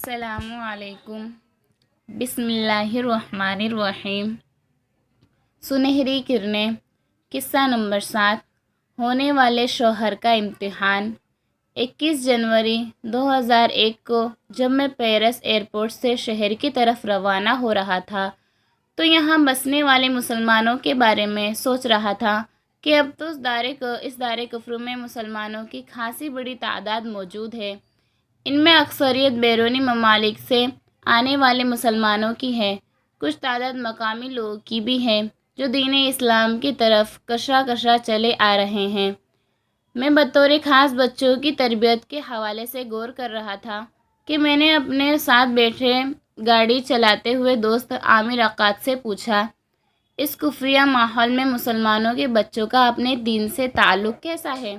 السلام علیکم۔ بسم اللہ الرحمن الرحیم۔ سنہری کرنیں۔ قصہ نمبر 7۔ ہونے والے شوہر کا امتحان۔ 21 جنوری 2001 کو جب میں پیرس ایئرپورٹ سے شہر کی طرف روانہ ہو رہا تھا تو یہاں بسنے والے مسلمانوں کے بارے میں سوچ رہا تھا کہ اب تو اس دار کفر میں مسلمانوں کی خاصی بڑی تعداد موجود ہے۔ ان میں اکثریت بیرونی ممالک سے آنے والے مسلمانوں کی ہے، کچھ تعداد مقامی لوگوں کی بھی ہے جو دین اسلام کی طرف کشا چلے آ رہے ہیں۔ میں بطور خاص بچوں کی تربیت کے حوالے سے غور کر رہا تھا کہ میں نے اپنے ساتھ بیٹھے گاڑی چلاتے ہوئے دوست عامر عقاد سے پوچھا، اس کفریہ ماحول میں مسلمانوں کے بچوں کا اپنے دین سے تعلق کیسا ہے؟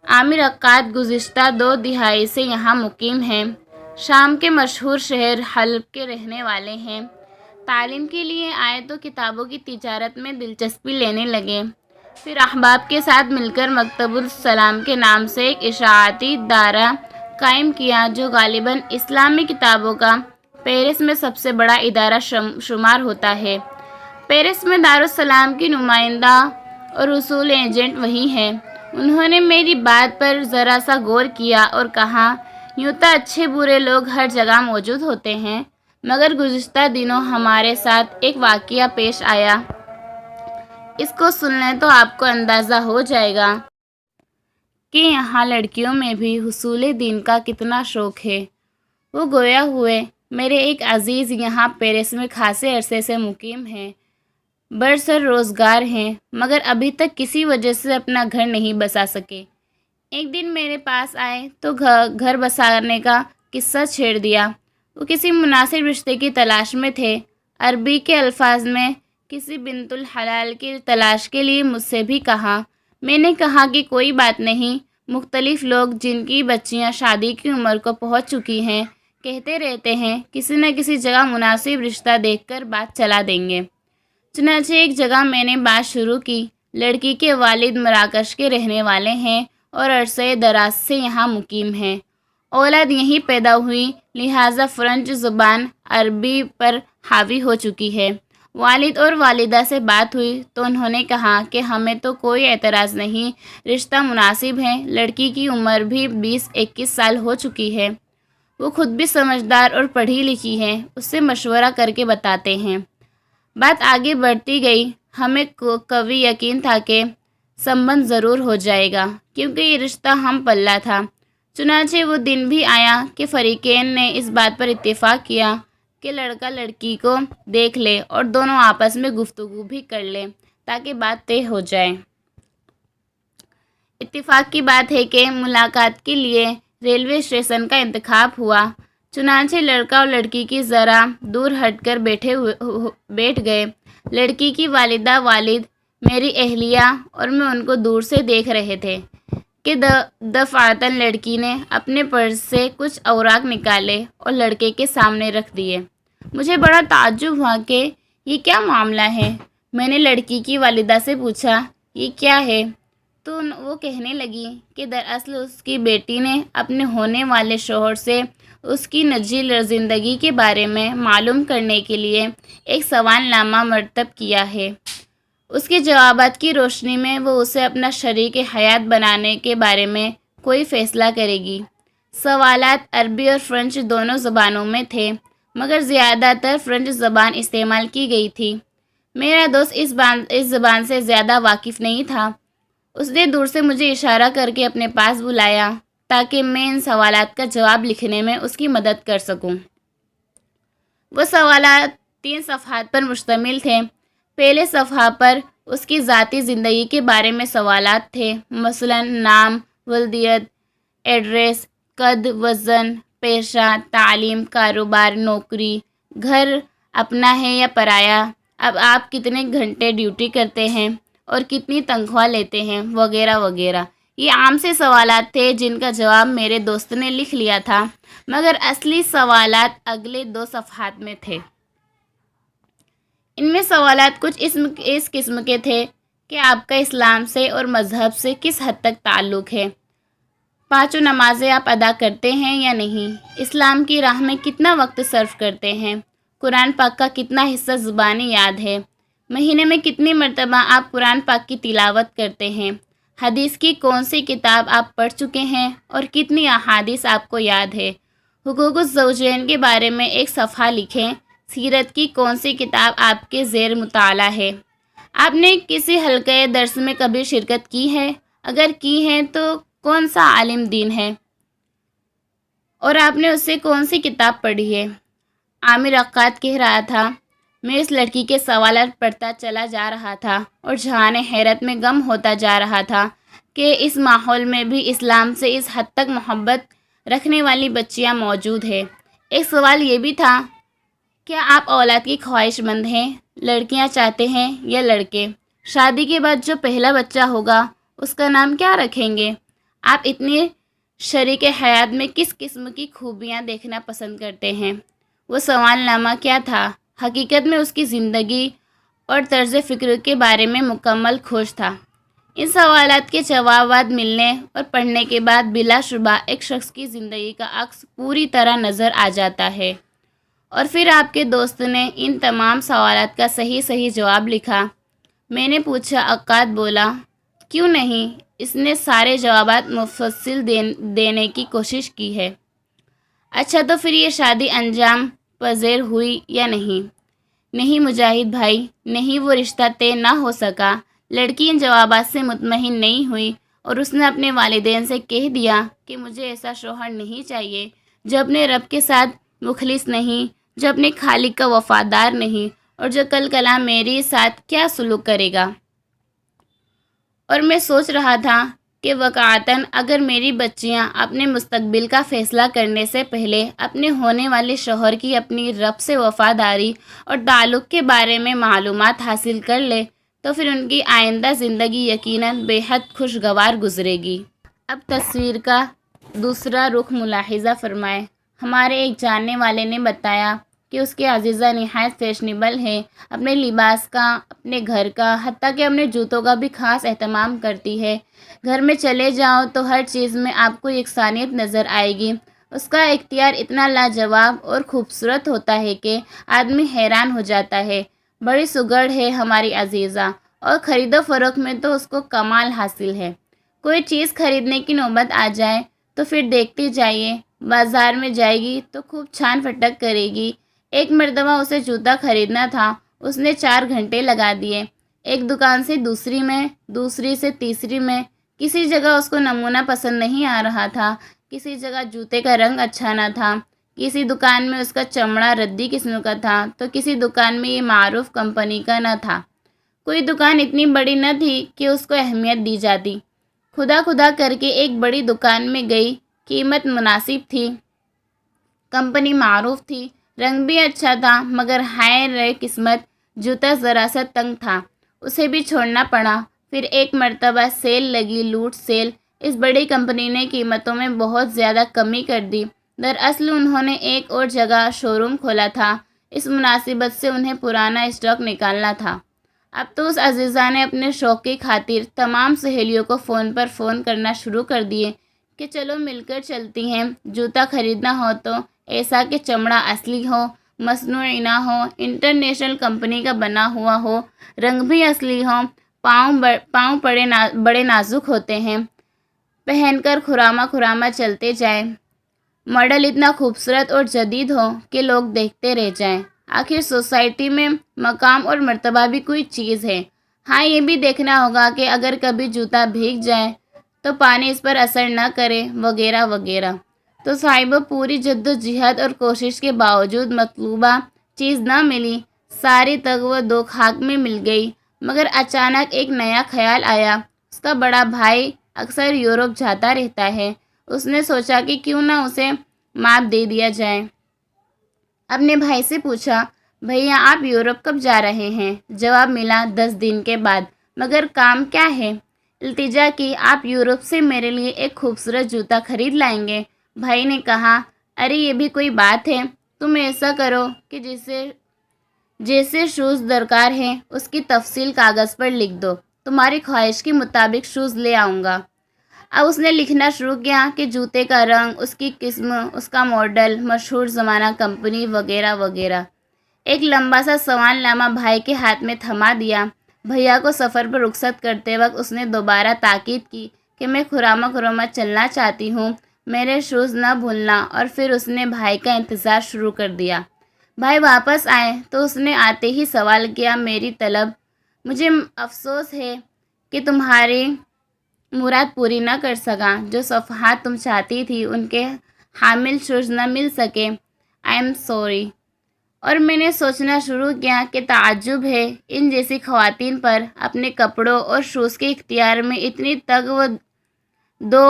عامر عقاد گزشتہ 2 دہائی سے یہاں مقیم ہیں۔ شام کے مشہور شہر حلب کے رہنے والے ہیں۔ تعلیم کے لیے آئے تو کتابوں کی تجارت میں دلچسپی لینے لگے، پھر احباب کے ساتھ مل کر مکتب السلام کے نام سے ایک اشاعتی ادارہ قائم کیا جو غالباً اسلامی کتابوں کا پیرس میں سب سے بڑا ادارہ شمار ہوتا ہے۔ پیرس میں دارالسلام کی نمائندہ اور اصول ایجنٹ وہی ہیں۔ انہوں نے میری بات پر ذرا سا غور کیا اور کہا، یوں تو اچھے برے لوگ ہر جگہ موجود ہوتے ہیں، مگر گزشتہ دنوں ہمارے ساتھ ایک واقعہ پیش آیا، اس کو سن لیں تو آپ کو اندازہ ہو جائے گا کہ یہاں لڑکیوں میں بھی حصول دین کا کتنا شوق ہے۔ وہ گویا ہوئے میرے ایک عزیز یہاں پیرس میں خاصے عرصے سے مقیم ہیں، برسر روزگار ہیں، مگر ابھی تک کسی وجہ سے اپنا گھر نہیں بسا سکے۔ ایک دن میرے پاس آئے تو گھر بسانے کا قصہ چھیڑ دیا۔ وہ کسی مناسب رشتے کی تلاش میں تھے۔ عربی کے الفاظ میں کسی بنت الحلال کی تلاش کے لیے مجھ سے بھی کہا۔ میں نے کہا کہ کوئی بات نہیں، مختلف لوگ جن کی بچیاں شادی کی عمر کو پہنچ چکی ہیں کہتے رہتے ہیں کسی نہ کسی جگہ مناسب رشتہ دیکھ کر بات چلا دیں گے۔ چنانچہ ایک جگہ میں نے بات شروع کی۔ لڑکی کے والد مراکش کے رہنے والے ہیں اور عرصہ دراز سے یہاں مقیم ہیں۔ اولاد یہیں پیدا ہوئی، لہٰذا فرنچ زبان عربی پر حاوی ہو چکی ہے۔ والد اور والدہ سے بات ہوئی تو انہوں نے کہا کہ ہمیں تو کوئی اعتراض نہیں، رشتہ مناسب ہے، لڑکی کی عمر بھی 20-21 سال ہو چکی ہے۔ وہ خود بھی سمجھدار اور پڑھی لکھی ہے، اس سے مشورہ کر کے بتاتے ہیں۔ بات آگے بڑھتی گئی۔ ہمیں قوی یقین تھا کہ سنبندھ ضرور ہو جائے گا کیونکہ یہ رشتہ ہم پلہ تھا۔ چنانچہ وہ دن بھی آیا کہ فریقین نے اس بات پر اتفاق کیا کہ لڑکا لڑکی کو دیکھ لے اور دونوں آپس میں گفتگو بھی کر لیں تاکہ بات طے ہو جائے۔ اتفاق کی بات ہے کہ ملاقات کے لیے ریلوے اسٹیشن کا انتخاب ہوا۔ چنانچہ لڑکا اور لڑکی کی ذرا دور ہٹ کر بیٹھ گئے۔ لڑکی کی والدہ والد، میری اہلیہ اور میں ان کو دور سے دیکھ رہے تھے کہ دفعتاً لڑکی نے اپنے پرس سے کچھ اوراق نکالے اور لڑکے کے سامنے رکھ دیے۔ مجھے بڑا تعجب ہوا کہ یہ کیا معاملہ ہے۔ میں نے لڑکی کی والدہ سے پوچھا، یہ کیا ہے؟ تو وہ کہنے لگی کہ دراصل اس کی بیٹی نے اپنے ہونے والے شوہر سے اس کی نجی زندگی کے بارے میں معلوم کرنے کے لیے ایک سوال نامہ مرتب کیا ہے۔ اس کے جوابات کی روشنی میں وہ اسے اپنا شریک حیات بنانے کے بارے میں کوئی فیصلہ کرے گی۔ سوالات عربی اور فرنچ دونوں زبانوں میں تھے، مگر زیادہ تر فرنچ زبان استعمال کی گئی تھی۔ میرا دوست اس زبان سے زیادہ واقف نہیں تھا۔ اس نے دور سے مجھے اشارہ کر کے اپنے پاس بلایا تاکہ میں ان سوالات کا جواب لکھنے میں اس کی مدد کر سکوں۔ وہ سوالات 3 صفحات پر مشتمل تھے۔ پہلے صفحہ پر اس کی ذاتی زندگی کے بارے میں سوالات تھے، مثلاً نام، ولادت، ایڈریس، قد، وزن، پیشہ، تعلیم، کاروبار، نوکری، گھر اپنا ہے یا پرایا، اب آپ کتنے گھنٹے ڈیوٹی کرتے ہیں اور کتنی تنخواہ لیتے ہیں، وغیرہ وغیرہ۔ یہ عام سے سوالات تھے جن کا جواب میرے دوست نے لکھ لیا تھا، مگر اصلی سوالات اگلے 2 صفحات میں تھے۔ ان میں سوالات کچھ اس قسم کے تھے کہ آپ کا اسلام سے اور مذہب سے کس حد تک تعلق ہے؟ 5 نمازیں آپ ادا کرتے ہیں یا نہیں؟ اسلام کی راہ میں کتنا وقت صرف کرتے ہیں؟ قرآن پاک کا کتنا حصہ زبانی یاد ہے؟ مہینے میں کتنی مرتبہ آپ قرآن پاک کی تلاوت کرتے ہیں؟ حدیث کی کون سی کتاب آپ پڑھ چکے ہیں اور کتنی احادیث آپ کو یاد ہے؟ حقوق الزوجین کے بارے میں ایک صفحہ لکھیں۔ سیرت کی کون سی کتاب آپ کے زیر مطالعہ ہے؟ آپ نے کسی حلقۂ درس میں کبھی شرکت کی ہے؟ اگر کی ہے تو کون سا عالم دین ہے اور آپ نے اس سے کون سی کتاب پڑھی ہے؟ عامر عقاد کہہ رہا تھا، میں اس لڑکی کے سوالات پڑھتا چلا جا رہا تھا اور جہان حیرت میں گم ہوتا جا رہا تھا کہ اس ماحول میں بھی اسلام سے اس حد تک محبت رکھنے والی بچیاں موجود ہیں۔ ایک سوال یہ بھی تھا، کیا آپ اولاد کی خواہش مند ہیں؟ لڑکیاں چاہتے ہیں یا لڑکے؟ شادی کے بعد جو پہلا بچہ ہوگا اس کا نام کیا رکھیں گے؟ آپ اتنی شریک حیات میں کس قسم کی خوبیاں دیکھنا پسند کرتے ہیں؟ وہ سوال نامہ کیا تھا؟ حقیقت میں اس کی زندگی اور طرز فکر کے بارے میں مکمل کھوج تھا۔ ان سوالات کے جوابات ملنے اور پڑھنے کے بعد بلا شبہ ایک شخص کی زندگی کا عکس پوری طرح نظر آ جاتا ہے۔ اور پھر آپ کے دوست نے ان تمام سوالات کا صحیح جواب لکھا۔ میں نے پوچھا۔ عقاد بولا، کیوں نہیں؟ اس نے سارے جوابات مفصل دینے کی کوشش کی ہے۔ اچھا تو پھر یہ شادی انجام پذیر ہوئی یا نہیں؟ نہیں مجاہد بھائی، نہیں، وہ رشتہ طے نہ ہو سکا۔ لڑکی ان جوابات سے مطمئن نہیں ہوئی اور اس نے اپنے والدین سے کہہ دیا کہ مجھے ایسا شوہر نہیں چاہیے جو اپنے رب کے ساتھ مخلص نہیں، جو اپنے خالق کا وفادار نہیں اور جو کل کلا میرے ساتھ کیا سلوک کرے گا۔ اور میں سوچ رہا تھا کہ واقعتاً اگر میری بچیاں اپنے مستقبل کا فیصلہ کرنے سے پہلے اپنے ہونے والے شوہر کی اپنی رب سے وفاداری اور تعلق کے بارے میں معلومات حاصل کر لے تو پھر ان کی آئندہ زندگی یقیناً بے حد خوشگوار گزرے گی۔ اب تصویر کا دوسرا رخ ملاحظہ فرمائیں۔ ہمارے ایک جاننے والے نے بتایا کہ اس کی عزیزہ نہایت فیشنیبل ہے، اپنے لباس کا، اپنے گھر کا، حتیٰ کہ اپنے جوتوں کا بھی خاص اہتمام کرتی ہے۔ گھر میں چلے جاؤ تو ہر چیز میں آپ کو یکسانیت نظر آئے گی۔ اس کا اختیار اتنا لاجواب اور خوبصورت ہوتا ہے کہ آدمی حیران ہو جاتا ہے۔ بڑی سگڑ ہے ہماری عزیزہ، اور خرید و فروخت میں تو اس کو کمال حاصل ہے۔ کوئی چیز خریدنے کی نوبت آ جائے تو پھر دیکھتی جائیے، بازار میں جائے گی تو خوب چھان پھٹک کرے گی۔ ایک مرتبہ اسے جوتا خریدنا تھا، اس نے 4 گھنٹے لگا دیے، ایک دکان سے دوسری میں، دوسری سے تیسری میں۔ کسی جگہ اس کو نمونہ پسند نہیں آ رہا تھا، کسی جگہ جوتے کا رنگ اچھا نہ تھا، کسی دکان میں اس کا چمڑا ردی قسم کا تھا تو کسی دکان میں یہ معروف کمپنی کا نہ تھا۔ کوئی دکان اتنی بڑی نہ تھی کہ اس کو اہمیت دی جاتی۔ خدا کر کے ایک بڑی دکان میں گئی، قیمت مناسب تھی، کمپنی معروف تھی، رنگ بھی اچھا تھا، مگر ہائے رے قسمت، جوتا ذرا سا تنگ تھا، اسے بھی چھوڑنا پڑا۔ پھر ایک مرتبہ سیل لگی، لوٹ سیل۔ اس بڑی کمپنی نے قیمتوں میں بہت زیادہ کمی کر دی۔ دراصل انہوں نے ایک اور جگہ شو روم کھولا تھا، اس مناسبت سے انہیں پرانا اسٹاک نکالنا تھا۔ اب تو اس عزیزہ نے اپنے شوق کی خاطر تمام سہیلیوں کو فون پر فون کرنا شروع کر دیے کہ چلو مل کر چلتی ہیں، جوتا خریدنا ہو تو ایسا کہ چمڑا اصلی ہو، مصنوعی نہ ہو، انٹرنیشنل کمپنی کا بنا ہوا ہو، رنگ بھی اصلی ہو، پاؤں بڑے نازک ہوتے ہیں، پہن کر کھراما چلتے جائیں، ماڈل اتنا خوبصورت اور جدید ہو کہ لوگ دیکھتے رہ جائیں۔ آخر سوسائٹی میں مقام اور مرتبہ بھی کوئی چیز ہے۔ ہاں، یہ بھی دیکھنا ہوگا کہ اگر کبھی جوتا بھیگ جائے تو پانی اس پر اثر نہ کرے، وغیرہ وغیرہ۔ تو صاحبہ، پوری جدوجہد اور کوشش کے باوجود مطلوبہ چیز نہ ملی، ساری تگ و دو خاک میں مل گئی۔ مگر اچانک ایک نیا خیال آیا۔ اس کا بڑا بھائی اکثر یورپ جاتا رہتا ہے۔ اس نے سوچا کہ کیوں نہ اسے ماپ دے دیا جائے۔ اپنے بھائی سے پوچھا، بھیا آپ یورپ کب جا رہے ہیں؟ جواب ملا، 10 دن کے بعد۔ مگر کام کیا ہے؟ التجا کی، آپ یورپ سے میرے لیے ایک خوبصورت جوتا خرید لائیں گے؟ بھائی نے کہا، ارے یہ بھی کوئی بات ہے، تم ایسا کرو کہ جیسے شوز درکار ہیں اس کی تفصیل کاغذ پر لکھ دو، تمہاری خواہش کے مطابق شوز لے آؤں گا۔ اب اس نے لکھنا شروع کیا کہ جوتے کا رنگ، اس کی قسم، اس کا ماڈل، مشہور زمانہ کمپنی وغیرہ وغیرہ۔ ایک لمبا سا سوال نامہ بھائی کے ہاتھ میں تھما دیا۔ بھیا کو سفر پر رخصت کرتے وقت اس نے دوبارہ تاکید کی کہ میں کھراما کھراما چلنا چاہتی ہوں، میرے شوز نہ بھولنا، اور پھر اس نے بھائی کا انتظار شروع کر دیا۔ بھائی واپس آئے تو اس نے آتے ہی سوال کیا، میری طلب؟ مجھے افسوس ہے کہ تمہاری مراد پوری نہ کر سکا، جو صفحات تم چاہتی تھی ان کے حامل شوز نہ مل سکے، آئی ایم سوری۔ اور میں نے سوچنا شروع کیا کہ تعجب ہے ان جیسی خواتین پر اپنے کپڑوں اور شوز کے اختیار میں اتنی تگ و دو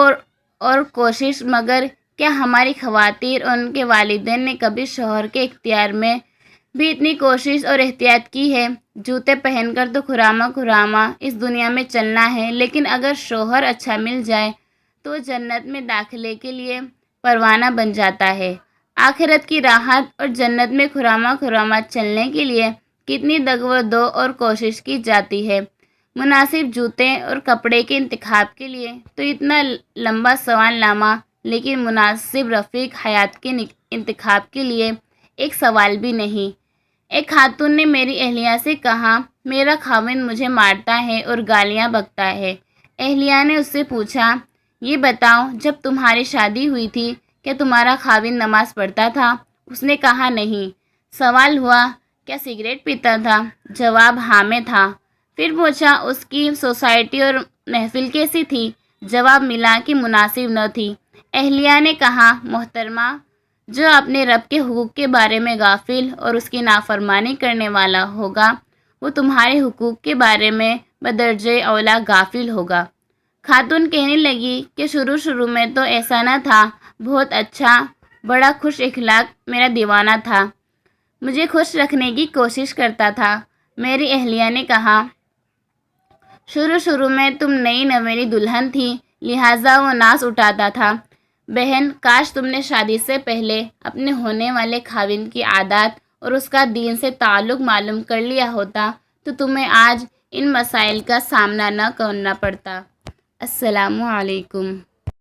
اور کوشش، مگر کیا ہماری خواتین اور ان کے والدین نے کبھی شوہر کے اختیار میں بھی اتنی کوشش اور احتیاط کی ہے؟ جوتے پہن کر تو کھراما کھراما اس دنیا میں چلنا ہے، لیکن اگر شوہر اچھا مل جائے تو جنت میں داخلے کے لیے پروانہ بن جاتا ہے۔ آخرت کی راحت اور جنت میں کھراما کھراما چلنے کے لیے کتنی دگ و دو اور کوشش کی جاتی ہے۔ مناسب جوتے اور کپڑے کے انتخاب کے لیے تو اتنا لمبا سوال نامہ، لیکن مناسب رفیق حیات کے انتخاب کے لیے ایک سوال بھی نہیں۔ ایک خاتون نے میری اہلیہ سے کہا، میرا خاوند مجھے مارتا ہے اور گالیاں بکتا ہے۔ اہلیہ نے اس سے پوچھا، یہ بتاؤ جب تمہاری شادی ہوئی تھی کیا تمہارا خاوند نماز پڑھتا تھا؟ اس نے کہا نہیں۔ سوال ہوا، کیا سگریٹ پیتا تھا؟ جواب ہاں میں تھا۔ پھر پوچھا، اس کی سوسائٹی اور محفل کیسی تھی؟ جواب ملا کہ مناسب نہ تھی۔ اہلیہ نے کہا، محترمہ، جو اپنے رب کے حقوق کے بارے میں غافل اور اس کی نافرمانی کرنے والا ہوگا، وہ تمہارے حقوق کے بارے میں بدرجہ اولیٰ غافل ہوگا۔ خاتون کہنے لگی کہ شروع میں تو ایسا نہ تھا، بہت اچھا، بڑا خوش اخلاق میرا دیوانہ تھا، مجھے خوش رکھنے کی کوشش کرتا تھا۔ میری اہلیہ نے کہا، شروع میں تم نئی نویلی دلہن تھی، لہٰذا وہ ناز اٹھاتا تھا۔ بہن، کاش تم نے شادی سے پہلے اپنے ہونے والے خاوند کی عادات اور اس کا دین سے تعلق معلوم کر لیا ہوتا تو تمہیں آج ان مسائل کا سامنا نہ کرنا پڑتا۔ السلام علیکم۔